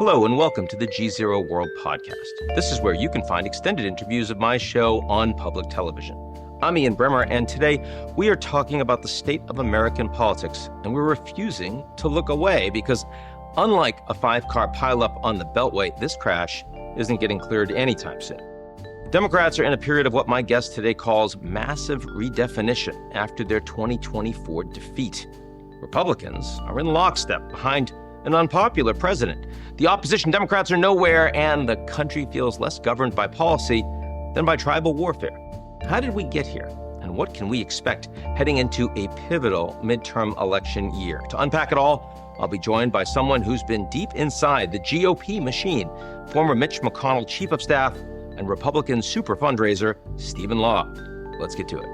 Hello and welcome to the GZERO World Podcast. This is where you can find extended interviews of my show on public television. I'm Ian Bremmer, and today we are talking about the state of American politics, and we're refusing to look away because unlike a 5-car pileup on the Beltway, this crash isn't getting cleared anytime soon. Democrats are in a period of what my guest today calls massive redefinition after their 2024 defeat. Republicans are in lockstep behind an unpopular president. The opposition Democrats are nowhere, and the country feels less governed by policy than by tribal warfare. How did we get here? And what can we expect heading into a pivotal midterm election year? To unpack it all, I'll be joined by someone who's been deep inside the GOP machine, former Mitch McConnell chief of staff and Republican super fundraiser, Stephen Law. Let's get to it.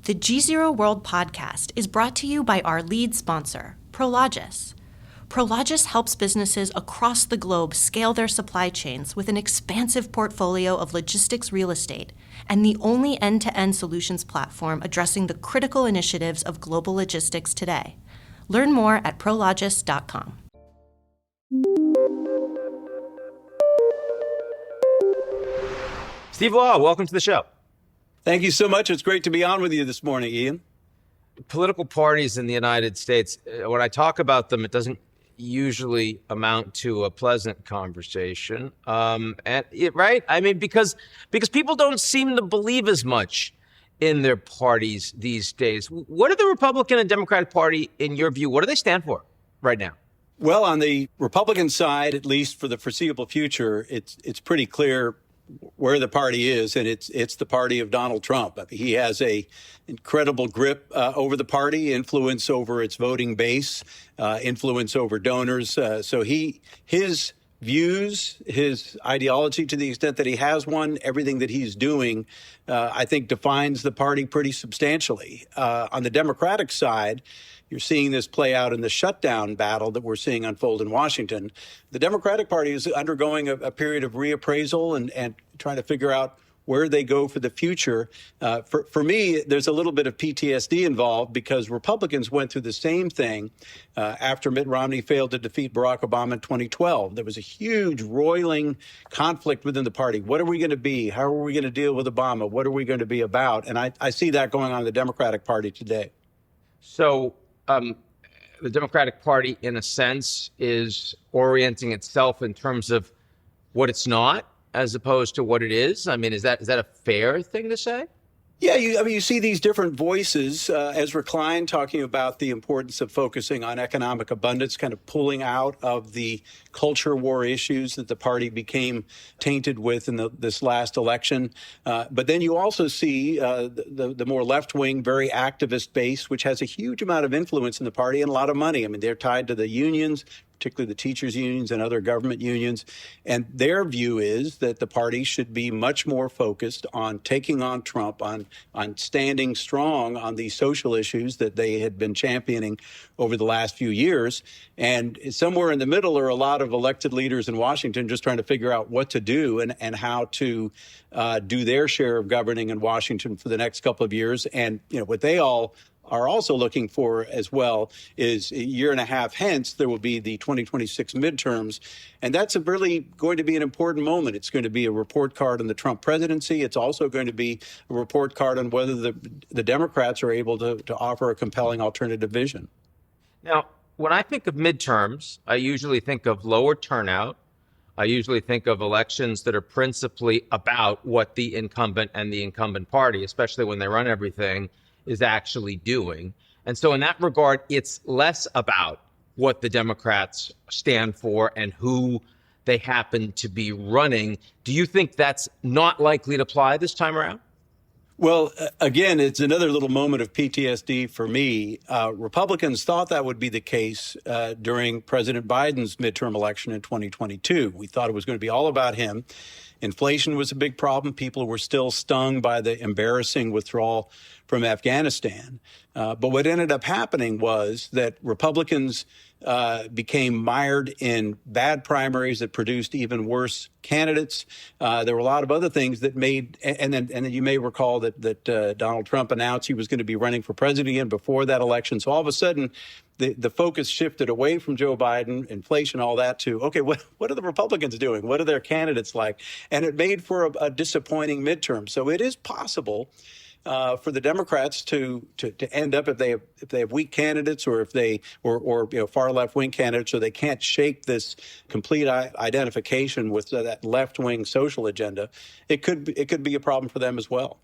The GZERO World Podcast is brought to you by our lead sponsor, Prologis. Prologis helps businesses across the globe scale their supply chains with an expansive portfolio of logistics real estate and the only end-to-end solutions platform addressing the critical initiatives of global logistics today. Learn more at prologis.com. Steve Law, welcome to the show. Thank you so much. It's great to be on with you this morning, Ian. Political parties in the United States, when I talk about them, it doesn't usually amount to a pleasant conversation. Right? I mean, because people don't seem to believe as much in their parties these days. What are the Republican and Democratic Party, in your view, what do they stand for right now? Well, on the Republican side, at least for the foreseeable future, it's pretty clear where the party is, and it's the party of Donald Trump. I mean, he has a incredible grip over the party, influence over its voting base, influence over donors. So his views, his ideology, to the extent that he has one, everything that he's doing, I think defines the party pretty substantially. On the Democratic side, you're seeing this play out in the shutdown battle that we're seeing unfold in Washington. The Democratic Party is undergoing a period of reappraisal and trying to figure out where they go for the future. For me, there's a little bit of PTSD involved because Republicans went through the same thing after Mitt Romney failed to defeat Barack Obama in 2012. There was a huge roiling conflict within the party. What are we going to be? How are we going to deal with Obama? What are we going to be about? And I see that going on in the Democratic Party today. So the Democratic Party, in a sense, is orienting itself in terms of what it's not, as opposed to what it is. I mean, is that a fair thing to say? Yeah, you see these different voices, Ezra Klein talking about the importance of focusing on economic abundance, kind of pulling out of the culture war issues that the party became tainted with in this last election. But then you also see the more left-wing, very activist base, which has a huge amount of influence in the party and a lot of money. I mean, they're tied to the unions, particularly the teachers' unions and other government unions. And their view is that the party should be much more focused on taking on Trump, on standing strong on these social issues that they had been championing over the last few years. And somewhere in the middle are a lot of elected leaders in Washington just trying to figure out what to do and how to do their share of governing in Washington for the next couple of years. And, what they all are also looking for as well is a year and a half hence, there will be the 2026 midterms. And that's really going to be an important moment. It's going to be a report card on the Trump presidency. It's also going to be a report card on whether the Democrats are able to offer a compelling alternative vision. Now, when I think of midterms, I usually think of lower turnout. I usually think of elections that are principally about what the incumbent and the incumbent party, especially when they run everything, is actually doing. And so in that regard, it's less about what the Democrats stand for and who they happen to be running. Do you think that's not likely to apply this time around? Well, again, it's another little moment of PTSD for me. Republicans thought that would be the case during President Biden's midterm election in 2022. We thought it was going to be all about him. Inflation was a big problem. People were still stung by the embarrassing withdrawal from Afghanistan. But what ended up happening was that Republicans became mired in bad primaries that produced even worse candidates. There were a lot of other things that made, and then you may recall that Donald Trump announced he was going to be running for president again before that election. So all of a sudden, the focus shifted away from Joe Biden, inflation, all that, to, okay, what are the Republicans doing? What are their candidates like? And it made for a disappointing midterm. So it is possible for the Democrats to end up, if they have weak candidates, or if they or far left wing candidates, so they can't shake this complete identification with that left wing social agenda, it could be a problem for them as well.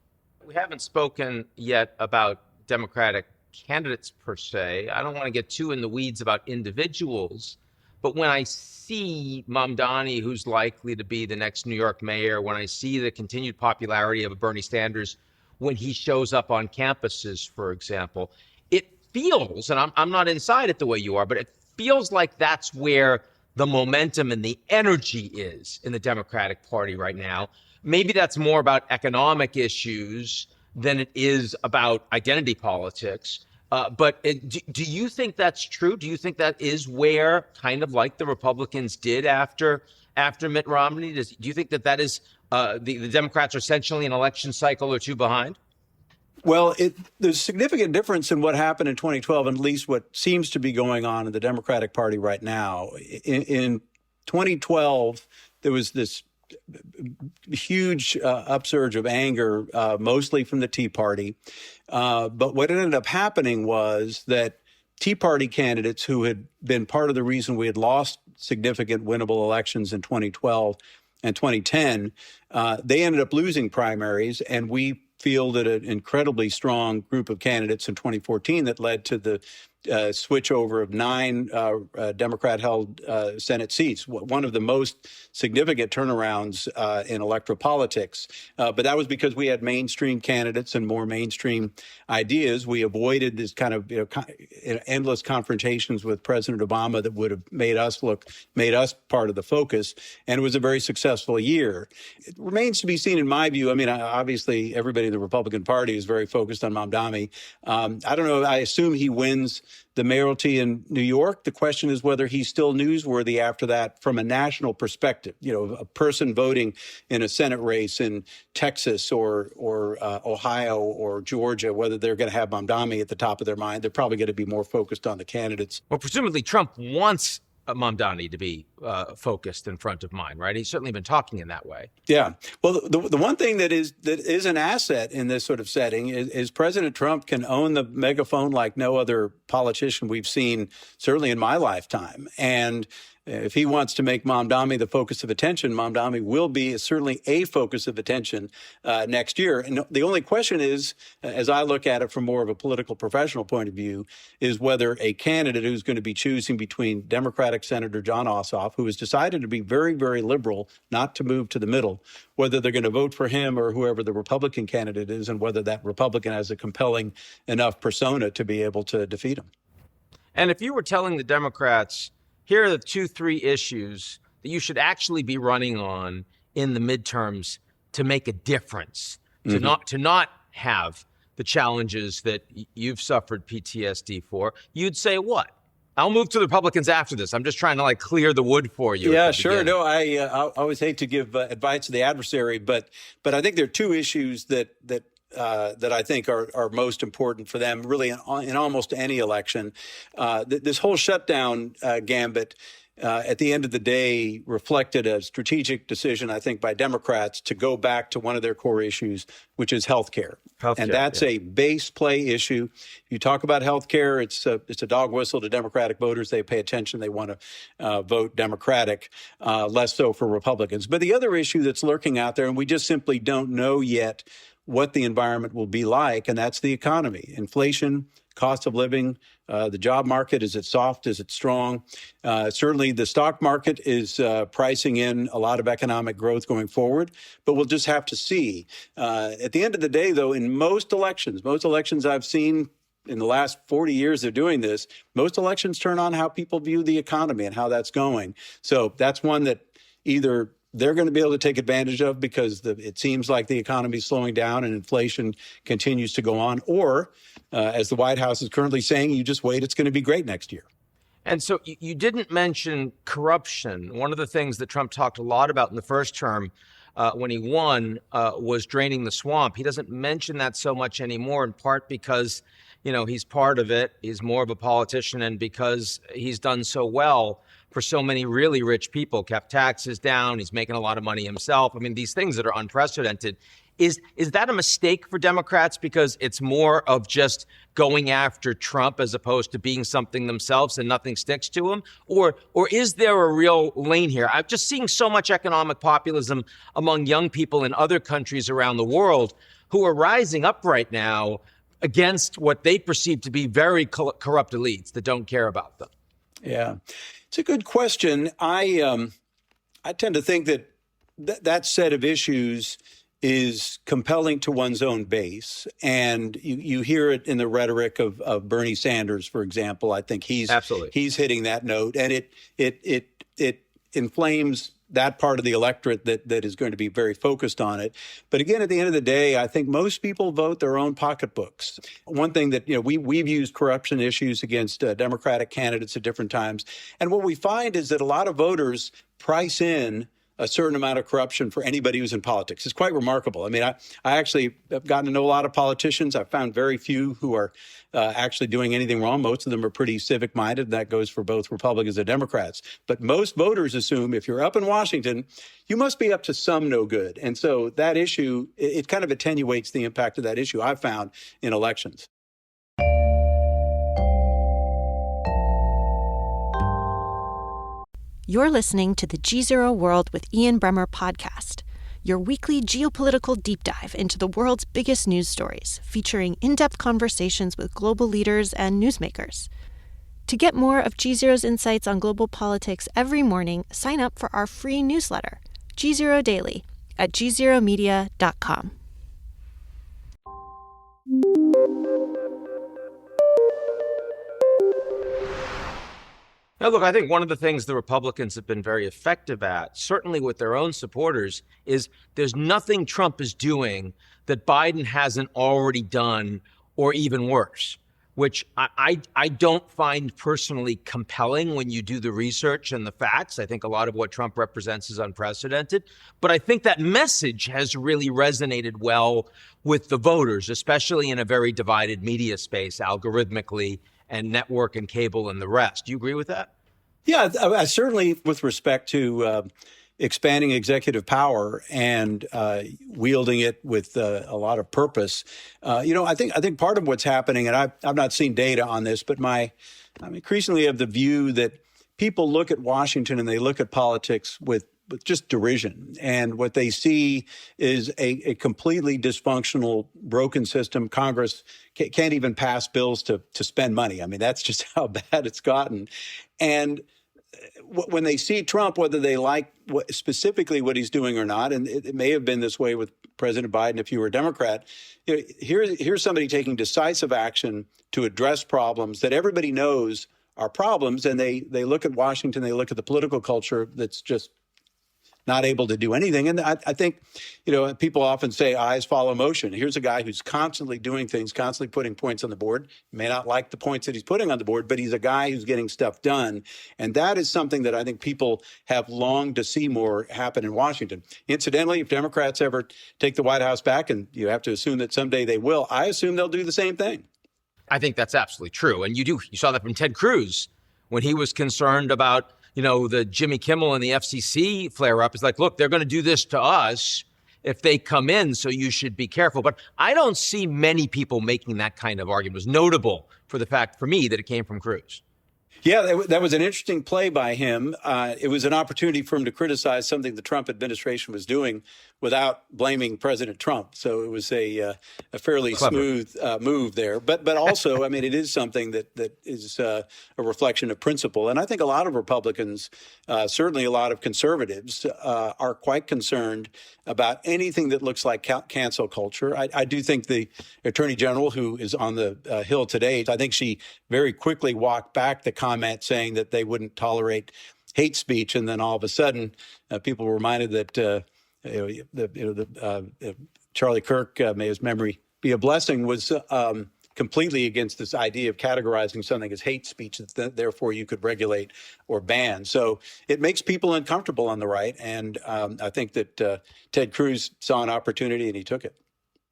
We haven't spoken yet about Democratic candidates per se. I don't want to get too in the weeds about individuals, but when I see Mamdani, who's likely to be the next New York mayor, when I see the continued popularity of Bernie Sanders when he shows up on campuses, for example, it feels, and I'm not inside it the way you are, but it feels like that's where the momentum and the energy is in the Democratic Party right now. Maybe that's more about economic issues than it is about identity politics. But do you think that's true? Do you think that is where, kind of like the Republicans did after Mitt Romney, do you think that is the Democrats are essentially an election cycle or two behind? Well, there's a significant difference in what happened in 2012, and at least what seems to be going on in the Democratic Party right now. In 2012, there was this huge upsurge of anger, mostly from the Tea Party. But what ended up happening was that Tea Party candidates who had been part of the reason we had lost significant winnable elections in 2012 and 2010, they ended up losing primaries, and we fielded an incredibly strong group of candidates in 2014 that led to the switch over of 9 Democrat-held Senate seats, one of the most significant turnarounds in electoral politics. But that was because we had mainstream candidates and more mainstream ideas. We avoided this kind of endless confrontations with President Obama that would have made us part of the focus. And it was a very successful year. It remains to be seen, in my view. I mean, obviously, everybody in the Republican Party is very focused on Mamdani. I don't know. I assume he wins the mayoralty in New York. The question is whether he's still newsworthy after that from a national perspective. A person voting in a Senate race in Texas or Ohio or Georgia, whether they're going to have Mamdani at the top of their mind. They're probably going to be more focused on the candidates. Well, presumably Trump wants Mamdani to be focused in front of mind, right? He's certainly been talking in that way. Yeah. Well, the one thing that is an asset in this sort of setting is President Trump can own the megaphone like no other politician we've seen, certainly in my lifetime. And if he wants to make Mamdani the focus of attention, Mamdani will be certainly a focus of attention next year. And the only question is, as I look at it from more of a political professional point of view, is whether a candidate who's going to be choosing between Democratic Senator John Ossoff, who has decided to be very, very liberal, not to move to the middle, whether they're going to vote for him or whoever the Republican candidate is, and whether that Republican has a compelling enough persona to be able to defeat him. And if you were telling the Democrats, here are the 2-3 issues that you should actually be running on in the midterms to make a difference, to not have the challenges that you've suffered PTSD for, you'd say what? I'll move to the Republicans after this. I'm just trying to clear the wood for you. Yeah, sure. No, I always hate to give advice to the adversary, but I think there are 2 issues that I think are most important for them, really, in almost any election. This whole shutdown gambit, at the end of the day, reflected a strategic decision, I think, by Democrats to go back to one of their core issues, which is health care. And that's a base play issue. You talk about health care, it's a dog whistle to Democratic voters. They pay attention. They want to vote Democratic, less so for Republicans. But the other issue that's lurking out there, and we just simply don't know yet what the environment will be like, and that's the economy. Inflation, cost of living, the job market, is it soft, is it strong? Certainly the stock market is pricing in a lot of economic growth going forward, but we'll just have to see. At the end of the day, though, in most elections I've seen in the last 40 years of doing this, most elections turn on how people view the economy and how that's going. So that's one that either they're going to be able to take advantage of because it seems like the economy is slowing down and inflation continues to go on. Or, as the White House is currently saying, you just wait, it's going to be great next year. And so you didn't mention corruption. One of the things that Trump talked a lot about in the first term when he won was draining the swamp. He doesn't mention that so much anymore, in part because, he's part of it. He's more of a politician, and because he's done so well for so many really rich people, kept taxes down. He's making a lot of money himself. I mean, these things that are unprecedented. Is that a mistake for Democrats because it's more of just going after Trump as opposed to being something themselves and nothing sticks to them? Or is there a real lane here? I'm just seeing so much economic populism among young people in other countries around the world who are rising up right now against what they perceive to be very corrupt elites that don't care about them. Yeah, it's a good question. I tend to think that set of issues is compelling to one's own base. And you hear it in the rhetoric of Bernie Sanders, for example. I think he's hitting that note, and it inflames that part of the electorate that is going to be very focused on it. But again, at the end of the day, I think most people vote their own pocketbooks. One thing that, we've used corruption issues against Democratic candidates at different times. And what we find is that a lot of voters price in a certain amount of corruption for anybody who's in politics. It's quite remarkable. I mean, I actually have gotten to know a lot of politicians. I've found very few who are actually doing anything wrong. Most of them are pretty civic-minded. That goes for both Republicans and Democrats. But most voters assume if you're up in Washington, you must be up to some no good. And so that issue, it kind of attenuates the impact of that issue, I've found, in elections. You're listening to the GZERO World with Ian Bremmer podcast, your weekly geopolitical deep dive into the world's biggest news stories, featuring in-depth conversations with global leaders and newsmakers. To get more of GZERO's insights on global politics every morning, sign up for our free newsletter, GZERO Daily, at gzeromedia.com. Now, look, I think one of the things the Republicans have been very effective at, certainly with their own supporters, is there's nothing Trump is doing that Biden hasn't already done, or even worse, which I don't find personally compelling when you do the research and the facts. I think a lot of what Trump represents is unprecedented. But I think that message has really resonated well with the voters, especially in a very divided media space, algorithmically, and network and cable and the rest. Do you agree with that? Yeah, I certainly, with respect to expanding executive power and wielding it with a lot of purpose. I think part of what's happening, and I've not seen data on this, but I'm increasingly of the view that people look at Washington and they look at politics with just derision. And what they see is a completely dysfunctional, broken system. Congress can't even pass bills to spend money. I mean, that's just how bad it's gotten. And when they see Trump, whether they like specifically what he's doing or not, and it may have been this way with President Biden if you were a Democrat, here's somebody taking decisive action to address problems that everybody knows are problems. And they look at Washington, they look at the political culture that's just not able to do anything. And I think, people often say eyes follow motion. Here's a guy who's constantly doing things, constantly putting points on the board. You may not like the points that he's putting on the board, but he's a guy who's getting stuff done. And that is something that I think people have longed to see more happen in Washington. Incidentally, if Democrats ever take the White House back, and you have to assume that someday they will, I assume they'll do the same thing. I think that's absolutely true. And you saw that from Ted Cruz when he was concerned about the Jimmy Kimmel and the FCC flare up. Is like, look, they're going to do this to us if they come in, so you should be careful. But I don't see many people making that kind of argument. It was notable for the fact, for me, that it came from Cruz. Yeah, that was an interesting play by him. It was an opportunity for him to criticize something the Trump administration was doing without blaming President Trump. So it was a fairly clever, smooth move there. But also, I mean, it is something that is a reflection of principle. And I think a lot of Republicans, certainly a lot of conservatives, are quite concerned about anything that looks like cancel culture. I do think the Attorney General, who is on the Hill today, I think she very quickly walked back the comment saying that they wouldn't tolerate hate speech, and then all of a sudden, people were reminded that Charlie Kirk, may his memory be a blessing, was completely against this idea of categorizing something as hate speech that therefore you could regulate or ban. So it makes people uncomfortable on the right, and I think that Ted Cruz saw an opportunity and he took it.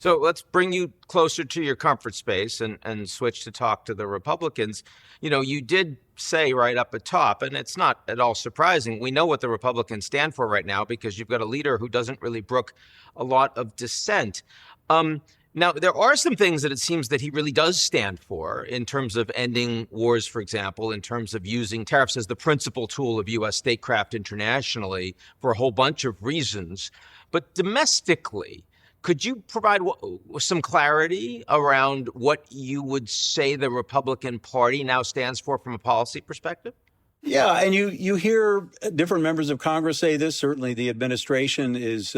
So let's bring you closer to your comfort space and switch to talk to the Republicans. You know, you did say right up at top, and it's not at all surprising, we know what the Republicans stand for right now because you've got a leader who doesn't really brook a lot of dissent. Now, there are some things that it seems that he really does stand for in terms of ending wars, for example, in terms of using tariffs as the principal tool of U.S. statecraft internationally for a whole bunch of reasons. But domestically, could you provide some clarity around what you would say the Republican Party now stands for from a policy perspective? Yeah, and you hear different members of Congress say this. Certainly the administration is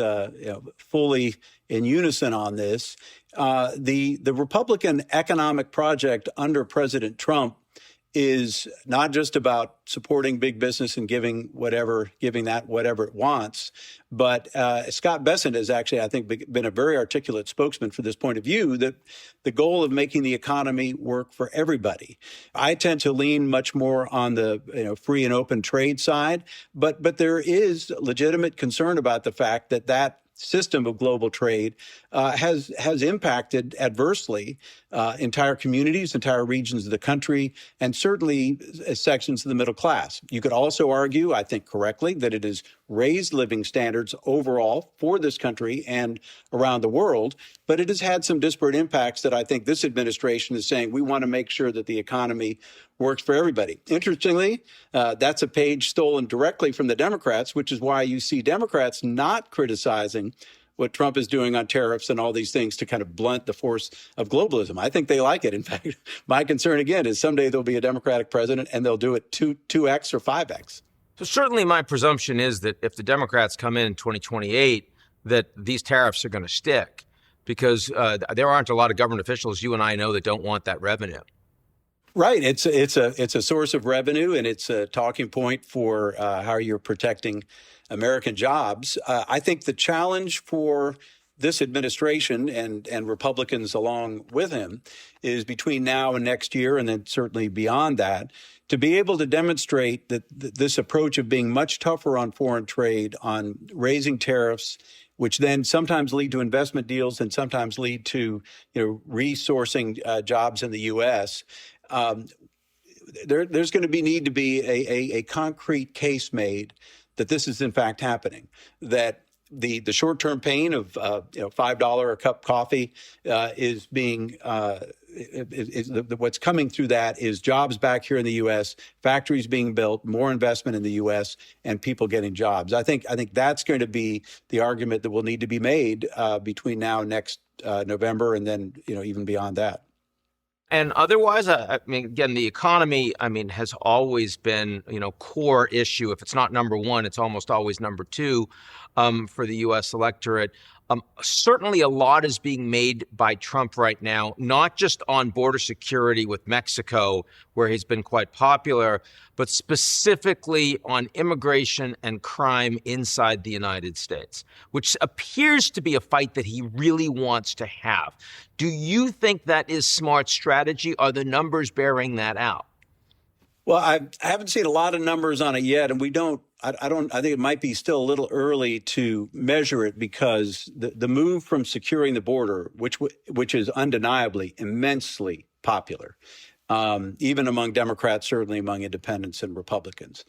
fully in unison on this. The Republican economic project under President Trump is not just about supporting big business and giving that whatever it wants, but Scott Bessent has actually, I think, been a very articulate spokesman for this point of view, that the goal of making the economy work for everybody. I tend to lean much more on the free and open trade side, but there is legitimate concern about the fact that system of global trade has impacted adversely entire communities, entire regions of the country, and certainly sections of the middle class. You could also argue, I think correctly, that it has raised living standards overall for this country and around the world, but it has had some disparate impacts that I think this administration is saying we want to make sure that the economy works for everybody. Interestingly, that's a page stolen directly from the Democrats, which is why you see Democrats not criticizing what Trump is doing on tariffs and all these things to kind of blunt the force of globalism. I think they like it. In fact, my concern, again, is someday there'll be a Democratic president and they'll do it 2x or 5x. So certainly my presumption is that if the Democrats come in 2028, that these tariffs are going to stick because there aren't a lot of government officials you and I know that don't want that revenue. Right. It's a source of revenue, and it's a talking point for how you're protecting American jobs. I think the challenge for this administration and Republicans along with him is between now and next year, and then certainly beyond that, to be able to demonstrate that this approach of being much tougher on foreign trade, on raising tariffs, which then sometimes lead to investment deals and sometimes lead to resourcing jobs in the U.S., there's going to need to be a concrete case made that this is in fact happening, that the short-term pain of $5 a cup coffee is being what's coming through that is jobs back here in the U.S., factories being built, more investment in the U.S., and people getting jobs. I think that's going to be the argument that will need to be made between now and next November, and then even beyond that. And otherwise, I mean, again, the economy, has always been, core issue. If it's not number one, it's almost always number two for the U.S. electorate. Certainly a lot is being made by Trump right now, not just on border security with Mexico, where he's been quite popular, but specifically on immigration and crime inside the United States, which appears to be a fight that he really wants to have. Do you think that is smart strategy? Are the numbers bearing that out? Well, I haven't seen a lot of numbers on it yet, and I think it might be still a little early to measure it because the move from securing the border, which is undeniably immensely popular, even among Democrats, certainly among independents and Republicans.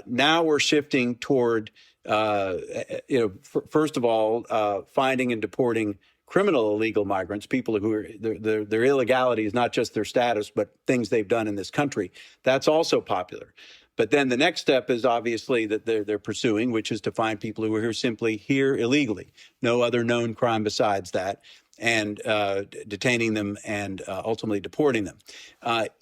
Now we're shifting toward, first of all, finding and deporting criminal illegal migrants, people who are their illegality is not just their status, but things they've done in this country. That's also popular. But then the next step is obviously that they're pursuing, which is to find people who are simply here illegally, no other known crime besides that, and detaining them and ultimately deporting them.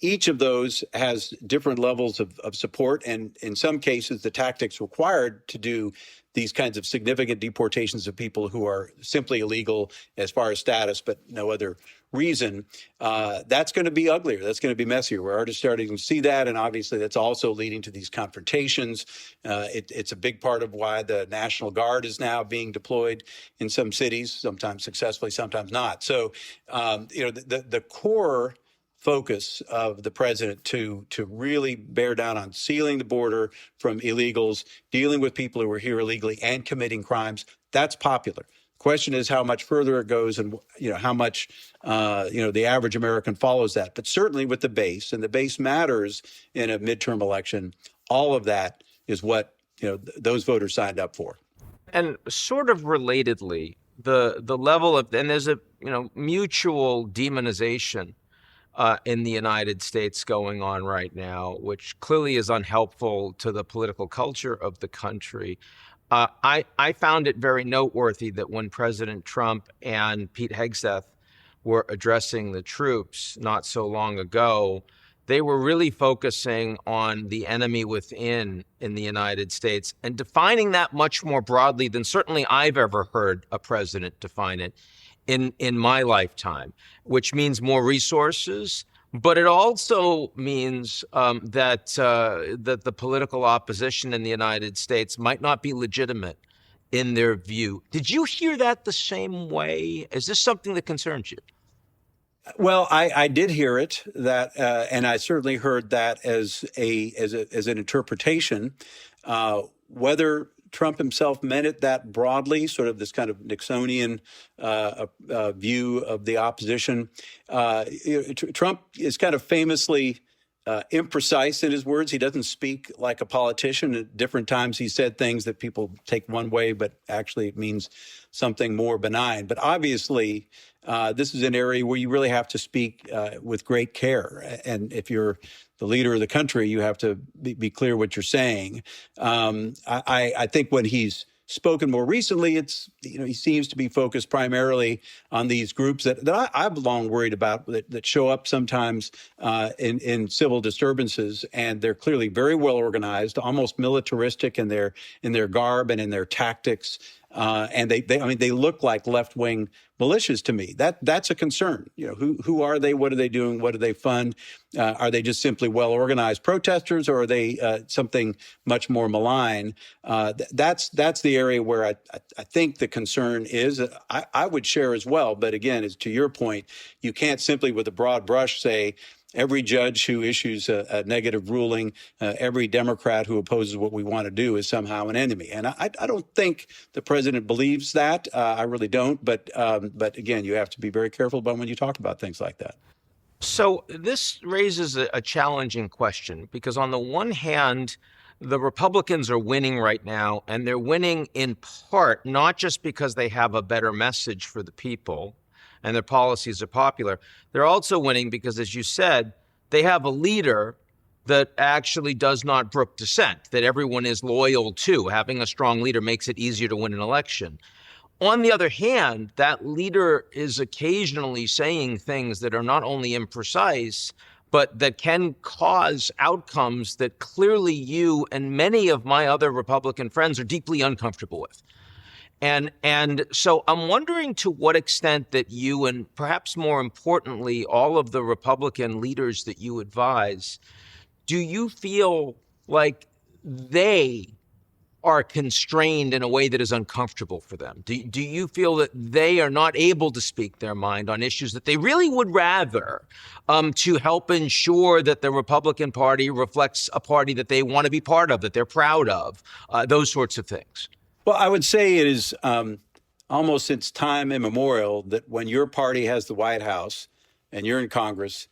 Each of those has different levels of support, and in some cases, the tactics required to do these kinds of significant deportations of people who are simply illegal as far as status, but no other reason, that's going to be uglier. That's going to be messier. We're already starting to see that, and obviously that's also leading to these confrontations. It's a big part of why the National Guard is now being deployed in some cities, sometimes successfully, sometimes not. So, the core focus of the president to really bear down on sealing the border from illegals, dealing with people who are here illegally and committing crimes, that's popular. Question is how much further it goes and how much the average American follows that. But certainly with the base, and the base matters in a midterm election, all of that is what those voters signed up for. And sort of relatedly, the level of, and there's a mutual demonization in the United States going on right now, which clearly is unhelpful to the political culture of the country. I found it very noteworthy that when President Trump and Pete Hegseth were addressing the troops not so long ago, they were really focusing on the enemy within in the United States and defining that much more broadly than certainly I've ever heard a president define it in my lifetime, which means more resources. But it also means that the political opposition in the United States might not be legitimate in their view. Did you hear that the same way? Is this something that concerns you? Well, I did hear it, and I certainly heard that as an interpretation. Whether Trump himself meant it that broadly, sort of this kind of Nixonian view of the opposition. Trump is kind of famously imprecise in his words. He doesn't speak like a politician. At different times he said things that people take one way, but actually it means something more benign. But obviously, this is an area where you really have to speak with great care. And if you're the leader of the country, you have to be clear what you're saying. I think when he's spoken more recently, he seems to be focused primarily on these groups that I've long worried about that show up sometimes in civil disturbances, and they're clearly very well organized, almost militaristic in their garb and in their tactics. And they look like left-wing militias to me. That's a concern. Who are they? What are they doing? What do they fund? Are they just simply well-organized protesters, or are they something much more malign? That's the area where I think the concern is. I would share as well. But again, as to your point, you can't simply with a broad brush say, every judge who issues a negative ruling, every Democrat who opposes what we want to do is somehow an enemy. And I don't think the president believes that. I really don't. But again, you have to be very careful about when you talk about things like that. So this raises a challenging question, because on the one hand, the Republicans are winning right now, and they're winning in part not just because they have a better message for the people and their policies are popular. They're also winning because, as you said, they have a leader that actually does not brook dissent, that everyone is loyal to. Having a strong leader makes it easier to win an election. On the other hand, that leader is occasionally saying things that are not only imprecise, but that can cause outcomes that clearly you and many of my other Republican friends are deeply uncomfortable with. And so I'm wondering to what extent that you, and perhaps more importantly, all of the Republican leaders that you advise, do you feel like they are constrained in a way that is uncomfortable for them? Do you feel that they are not able to speak their mind on issues that they really would rather to help ensure that the Republican Party reflects a party that they want to be part of, that they're proud of, those sorts of things? Well, I would say it is almost since time immemorial that when your party has the White House and you're in Congress,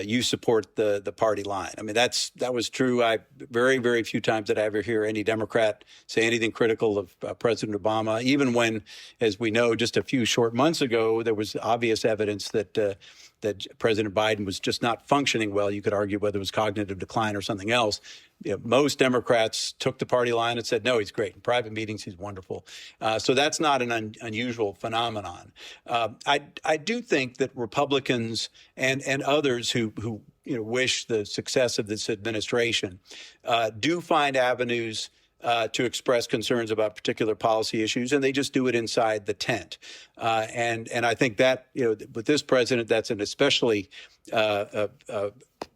you support the party line. I mean, that was true. Very, very few times did I ever hear any Democrat say anything critical of President Obama, even when, as we know, just a few short months ago, there was obvious evidence that President Biden was just not functioning well. You could argue whether it was cognitive decline or something else. Most Democrats took the party line and said, no, he's great. In private meetings, he's wonderful. So that's not an unusual phenomenon. I do think that Republicans and others who wish the success of this administration do find avenues to express concerns about particular policy issues, and they just do it inside the tent. And I think that, with this president, that's an especially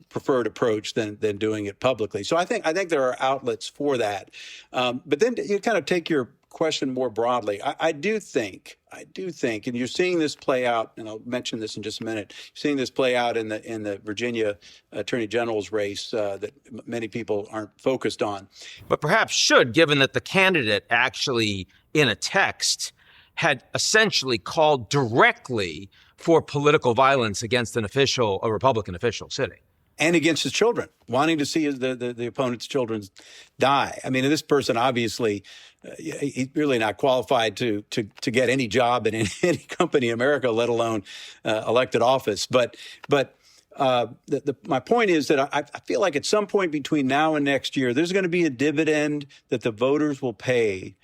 preferred approach than doing it publicly. So I think there are outlets for that. But then you kind of take your question more broadly. I do think, and you're seeing this play out, and I'll mention this in just a minute, you're seeing this play out in the Virginia Attorney General's race that many people aren't focused on. But perhaps should, given that the candidate actually, in a text, had essentially called directly for political violence against a Republican official sitting. And against his children, wanting to see the opponent's children die. I mean, this person obviously, he's really not qualified to get any job in any company in America, let alone elected office. But my point is that I feel like at some point between now and next year, there's going to be a dividend that the voters will pay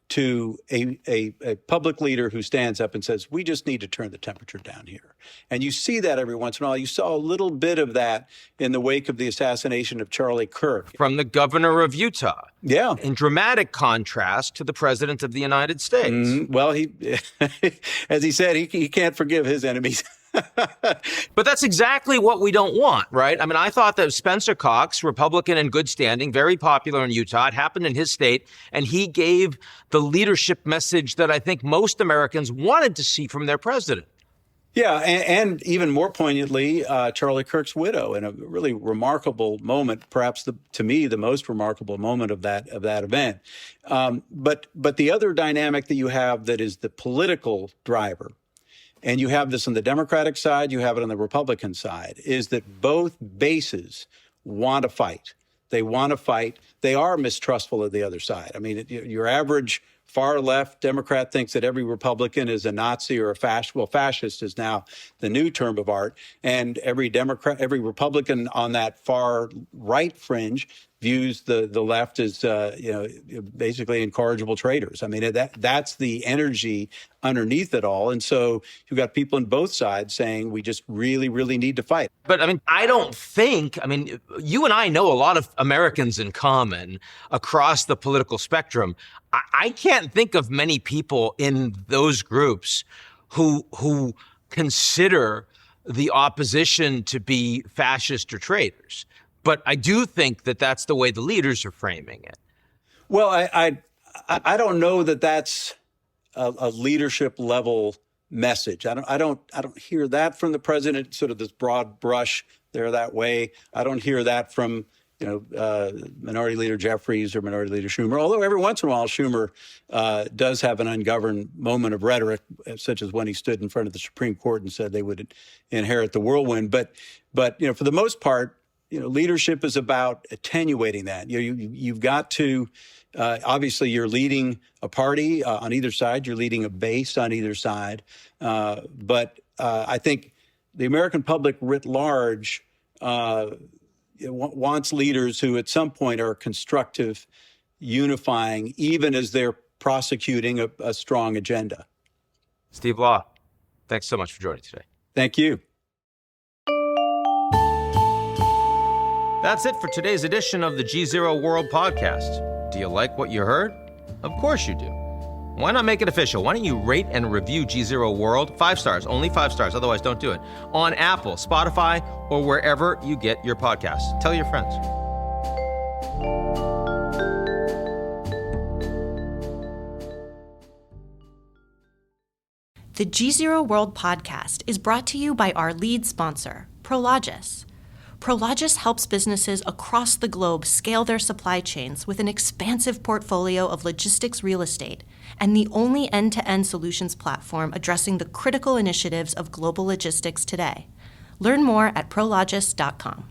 to a public leader who stands up and says, we just need to turn the temperature down here. And you see that every once in a while. You saw a little bit of that in the wake of the assassination of Charlie Kirk. From the governor of Utah. Yeah. In dramatic contrast to the president of the United States. Well, he, as he said, he can't forgive his enemies. But that's exactly what we don't want, right? I mean, I thought that Spencer Cox, Republican in good standing, very popular in Utah, it happened in his state, and he gave the leadership message that I think most Americans wanted to see from their president. Yeah, and even more poignantly, Charlie Kirk's widow, in a really remarkable moment, perhaps to me the most remarkable moment of that event. But the other dynamic that you have that is the political driver, and you have this on the Democratic side, you have it on the Republican side, is that both bases want to fight. They want to fight. They are mistrustful of the other side. I mean, your average far left Democrat thinks that every Republican is a Nazi or a fascist. Well, fascist is now the new term of art. And every Republican on that far right fringe views the left as basically incorrigible traitors. I mean, that's the energy underneath it all. And so you've got people on both sides saying we just really, really need to fight. But I mean, you and I know a lot of Americans in common across the political spectrum. I can't think of many people in those groups who consider the opposition to be fascist or traitors. But I do think that that's the way the leaders are framing it. Well, I don't know that that's a leadership level message. I don't hear that from the president, sort of this broad brush. They're that way. I don't hear that from Minority Leader Jeffries or Minority Leader Schumer, although every once in a while Schumer does have an ungoverned moment of rhetoric, such as when he stood in front of the Supreme Court and said they would inherit the whirlwind. But for the most part, leadership is about attenuating that. You've got to, obviously you're leading a party on either side, you're leading a base on either side. But I think the American public writ large wants leaders who at some point are constructive, unifying, even as they're prosecuting a strong agenda. Steve Law, thanks so much for joining today. Thank you. That's it for today's edition of the GZERO World Podcast. Do you like what you heard? Of course you do. Why not make it official? Why don't you rate and review GZERO World? 5 stars, only 5 stars, otherwise don't do it. On Apple, Spotify, or wherever you get your podcasts. Tell your friends. The GZERO World Podcast is brought to you by our lead sponsor, Prologis. Prologis helps businesses across the globe scale their supply chains with an expansive portfolio of logistics real estate and the only end-to-end solutions platform addressing the critical initiatives of global logistics today. Learn more at prologis.com.